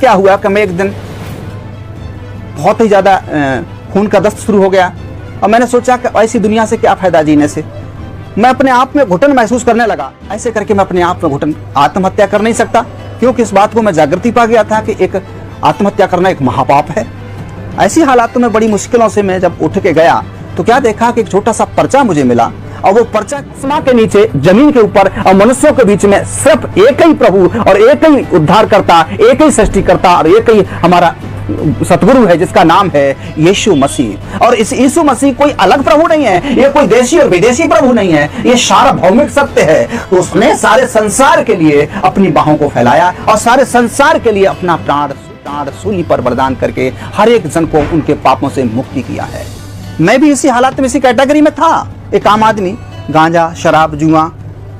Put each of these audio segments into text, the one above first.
क्या हुआ कि मैं एक दिन बहुत ही ज़्यादा खून का दस्त शुरू हो गया और मैंने सोचा कि ऐसी दुनिया से क्या फ़ायदा जीने से। मैं अपने आप में घुटन महसूस करने लगा। ऐसे करके मैं अपने आप में घुटन, आत्महत्या कर नहीं सकता, क्योंकि इस बात को मैं जागृति पा गया था कि एक आत्महत्या करना एक महापाप है। ऐसी हालातों में बड़ी मुश्किलों से मैं जब उठ के गया तो क्या देखा कि एक छोटा सा पर्चा मुझे मिला और वो पर्चा आसमां के नीचे, जमीन के ऊपर और मनुष्यों के बीच में सिर्फ एक ही प्रभु और एक ही उद्धारकर्ता, एक ही सृष्टिकर्ता और एक ही हमारा सतगुरु है, जिसका नाम है यीशु मसीह। और इस यीशु मसीह कोई अलग प्रभु नहीं है, ये कोई देशी और विदेशी प्रभु नहीं है, ये सार्वभौमिक सत्य है। तो उसने सारे संसार के लिए अपनी बाहों को फैलाया और सारे संसार के लिए अपना प्राण सूली पर बलिदान करके हर एक जन को उनके पापों से मुक्ति किया है। मैं भी इसी हालात में, इसी कैटेगरी में था, एक आम आदमी। गांजा, शराब, जुआ,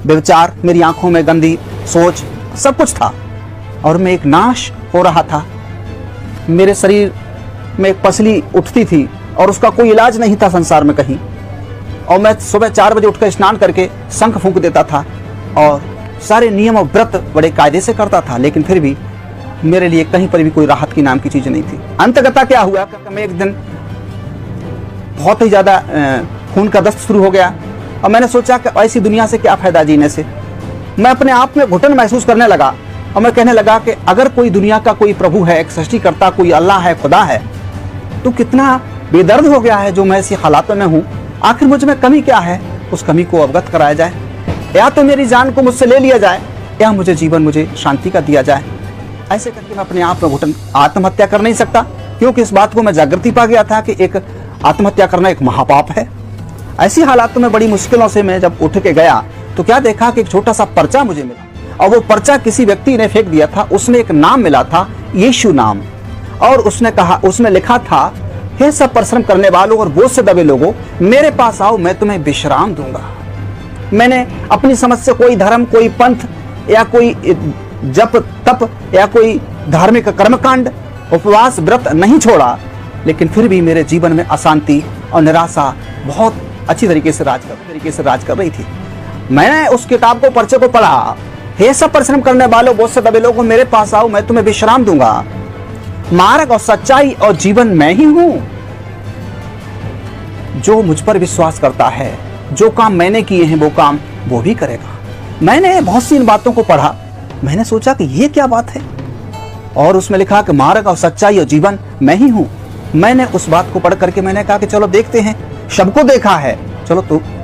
व्यभिचार, मेरी आंखों में गंदी सोच, सब कुछ था और मैं एक नाश हो रहा था। मेरे शरीर में एक पसली उठती थी और उसका कोई इलाज नहीं था संसार में कहीं। और मैं सुबह 4 बजे उठकर स्नान करके शंख फूंक देता था और सारे नियम और व्रत बड़े कायदे से करता था, लेकिन फिर भी मेरे लिए कहीं पर भी कोई राहत की नाम की चीज नहीं थी। अंततः क्या हुआ कि मैं एक दिन बहुत ही ज्यादा खून का दस्त शुरू हो गया और मैंने सोचा कि ऐसी दुनिया से क्या फायदा जीने से। मैं अपने आप में घुटन महसूस करने लगा और मैं कहने लगा कि अगर कोई दुनिया का कोई प्रभु है, एक सृष्टिकर्ता, कोई अल्लाह है, खुदा है, तो कितना बेदर्द हो गया है जो मैं ऐसी हालातों में हूँ। आखिर मुझ में कमी क्या है, उस कमी को अवगत कराया जाए, या तो मेरी जान को मुझसे ले लिया जाए या मुझे जीवन, मुझे शांति का दिया जाए। ऐसे करके मैं अपने आप में घुटन, आत्महत्या कर नहीं सकता, क्योंकि इस बात को मैं जागृति पा गया था कि एक आत्महत्या करना एक महापाप है। ऐसी हालातों में बड़ी मुश्किलों से मैं जब उठ के गया तो क्या देखा कि एक छोटा सा पर्चा मुझे मिला और वो पर्चा किसी व्यक्ति ने फेंक दिया था। उसमें एक नाम मिला था, यीशु नाम, और उसने कहा, उसमें लिखा था, हे सब परिश्रम करने वालों और बोझ से दबे लोगों, मेरे पास आओ, मैं तुम्हें विश्राम दूंगा। मैंने अपनी समझ से कोई धर्म, कोई पंथ या कोई जप तप या कोई धार्मिक कर्मकांड, उपवास, व्रत नहीं छोड़ा, लेकिन फिर भी मेरे जीवन में अशांति और निराशा बहुत अच्छी तरीके से राज कर रही थी। मैंने उस किताब को, पर्चे को पढ़ा, हे सब परिश्रम करने वालों, बोझ से दबे लोगों, मेरे पास आओ, मैं तुम्हें विश्राम दूंगा। मार्ग और सच्चाई और जीवन मैं ही हूं। जो मुझ पर विश्वास करता है, जो काम मैंने किए हैं वो काम वो भी करेगा। मैंने बहुत सी इन बातों को पढ़ा, मैंने सोचा कि ये क्या बात है, और उसमें लिखा कि मार्ग और सच्चाई और जीवन मैं ही हूं। मैंने उस बात को पढ़ करके मैंने कहा कि चलो देखते हैं, सबको देखा है, चलो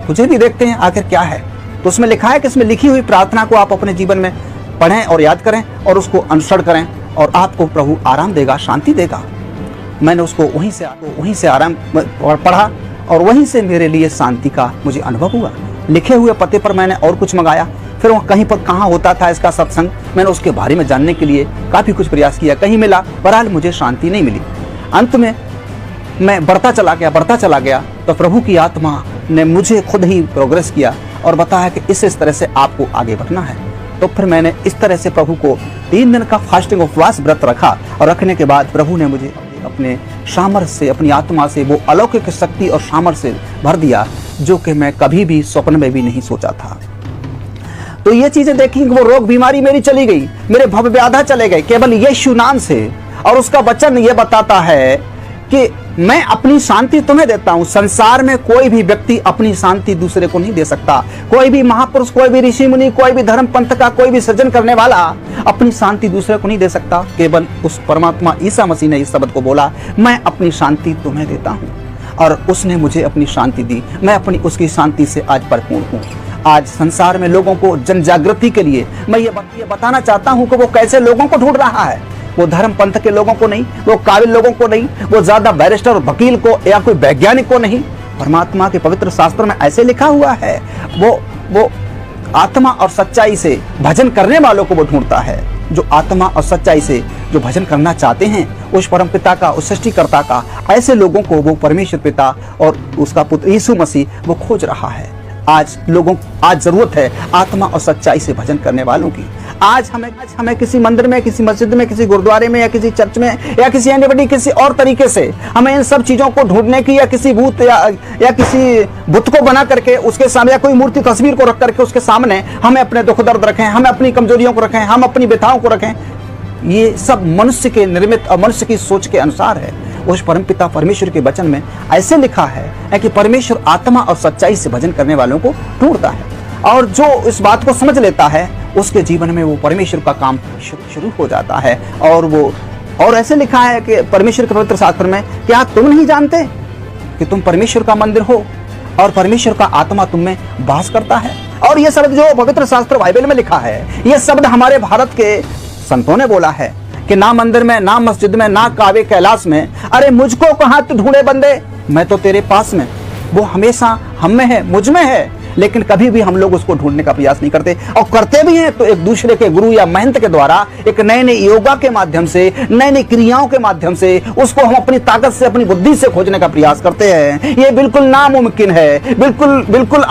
तुझे भी देखते हैं आखिर क्या है। तो उसमें लिखा है कि इसमें लिखी हुई प्रार्थना को आप अपने जीवन में पढ़ें और याद करें और उसको अनुसरण करें और आपको प्रभु आराम देगा, शांति देगा। मैंने उसको वहीं से आराम पढ़ा और वहीं से मेरे लिए शांति का मुझे अनुभव हुआ। लिखे हुए पते पर मैंने और कुछ मंगाया, फिर वो कहीं पर कहाँ होता था इसका सत्संग, मैंने उसके बारे में जानने के लिए काफ़ी कुछ प्रयास किया, कहीं मिला, बहरहाल मुझे शांति नहीं मिली। अंत में मैं बढ़ता चला गया तो प्रभु की आत्मा ने मुझे खुद ही प्रोग्रेस किया और बताया कि इस तरह से आपको आगे बढ़ना है। तो फिर मैंने इस तरह से प्रभु को 3 दिन का फास्टिंग उपवास व्रत रखा और रखने के बाद प्रभु ने मुझे अपने सामर्थ्य से, अपनी आत्मा से वो अलौकिक शक्ति और सामर्थ्य से भर दिया जो कि मैं कभी भी स्वप्न में भी नहीं सोचा था। तो ये चीजें देखी, वो रोग बीमारी मेरी चली गई, मेरे भव व्याधा चले गए केवल यीशु नाम से। और उसका वचन ये बताता है कि मैं अपनी शांति तुम्हें देता हूं। संसार में कोई भी व्यक्ति अपनी शांति दूसरे को नहीं दे सकता। कोई भी महापुरुष, कोई भी ऋषि मुनि, कोई भी धर्म पंथ का कोई भी सृजन करने वाला अपनी शांति दूसरे को नहीं दे सकता। केवल उस परमात्मा ईसा मसीह ने इस शब्द को बोला, मैं अपनी शांति तुम्हें देता हूं, और उसने मुझे अपनी शांति दी। मैं अपनी उसकी शांति से आज परिपूर्ण हूं। आज संसार में लोगों को जन जागृति के लिए मैं ये बताना चाहता हूं कि वो कैसे लोगों को ढूंढ रहा है। वो धर्म पंथ के लोगों को नहीं, वो काबिल लोगों को नहीं, वो ज्यादा बैरिस्टर और वकील को या कोई वैज्ञानिक को नहीं। परमात्मा के पवित्र शास्त्र में ऐसे लिखा हुआ है, वो आत्मा और सच्चाई से भजन करने वालों को वो ढूंढता है। जो आत्मा और सच्चाई से जो भजन करना चाहते हैं उस परम पिता का, उस सृष्टिकर्ता का, ऐसे लोगों को वो परमेश्वर पिता और उसका पुत्र यीशु मसीह वो खोज रहा है। आज जरूरत है आत्मा और सच्चाई से भजन करने वालों की। आज हमें किसी मंदिर में, किसी मस्जिद में, किसी गुरुद्वारे में या किसी चर्च में या किसी एनीबडी किसी और तरीके से हमें इन सब चीजों को ढूंढने की, या किसी भूत या किसी बुत को बना करके उसके सामने, या कोई मूर्ति तस्वीर को रख करके उसके सामने हमें अपने दुख दर्द रखें, हमें अपनी कमजोरियों को रखें, हम अपनी व्यथाओं को रखें। ये सब मनुष्य के निर्मित और मनुष्य की सोच के अनुसार है। उस परमपिता परमेश्वर के वचन में ऐसे लिखा है कि परमेश्वर आत्मा और सच्चाई से भजन करने वालों को ढूंढता है, और जो इस बात को समझ लेता है उसके जीवन में वो परमेश्वर का काम शुरू हो जाता है। और ऐसे लिखा है कि परमेश्वर के पवित्र शास्त्र में, क्या तुम नहीं जानते कि तुम परमेश्वर का मंदिर हो और परमेश्वर का आत्मा तुम में वास करता है। और ये शब्द जो पवित्र शास्त्र बाइबल में लिखा है, ये शब्द हमारे भारत के संतों ने बोला है कि ना मंदिर में, ना मस्जिद में, ना काबे कैलाश में, अरे मुझको कहाँ तू ढूंढे बंदे, मैं तो तेरे पास में। वो हमेशा हम में है, मुझ में है, लेकिन कभी भी हम लोग उसको ढूंढने का प्रयास नहीं करते, और करते भी हैं तो एक दूसरे के गुरु या महंत के द्वारा एक नए नए योगा के माध्यम से, नई नई क्रियाओं के माध्यम से उसको हम अपनी ताकत से, अपनी बुद्धि से खोजने का प्रयास करते हैं। ये बिल्कुल नामुमकिन है, बिल्कुल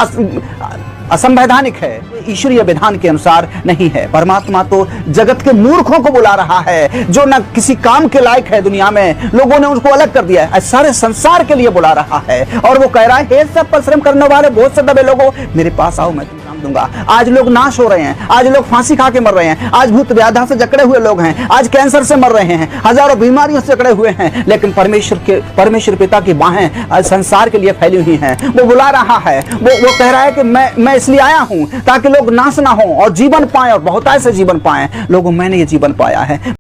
असंवैधानिक है, ईश्वरीय विधान के अनुसार नहीं है। परमात्मा तो जगत के मूर्खों को बुला रहा है, जो न किसी काम के लायक है, दुनिया में लोगों ने उनको अलग कर दिया है, सारे संसार के लिए बुला रहा है। और वो कह रहा है, हे सब परिश्रम करने वाले बहुत से दबे लोगों, मेरे पास आओ, मैं तुम दूंगा। आज लोग नाश हो रहे हैं, आज लोग फांसी खा के मर रहे हैं, आज भूत व्याधा से जकड़े हुए लोग हैं, आज कैंसर से मर रहे हैं, हजारों बीमारियों से जकड़े हुए हैं, लेकिन परमेश्वर पिता की बाहें आज संसार के लिए फैली हुई हैं। वो बुला रहा है, वो कह रहा है कि मैं इसलिए आया हूं ताकि लोग नाश ना हो और जीवन पाए, और बहुतायत से जीवन पाए। लोगों, मैंने ये जीवन पाया है।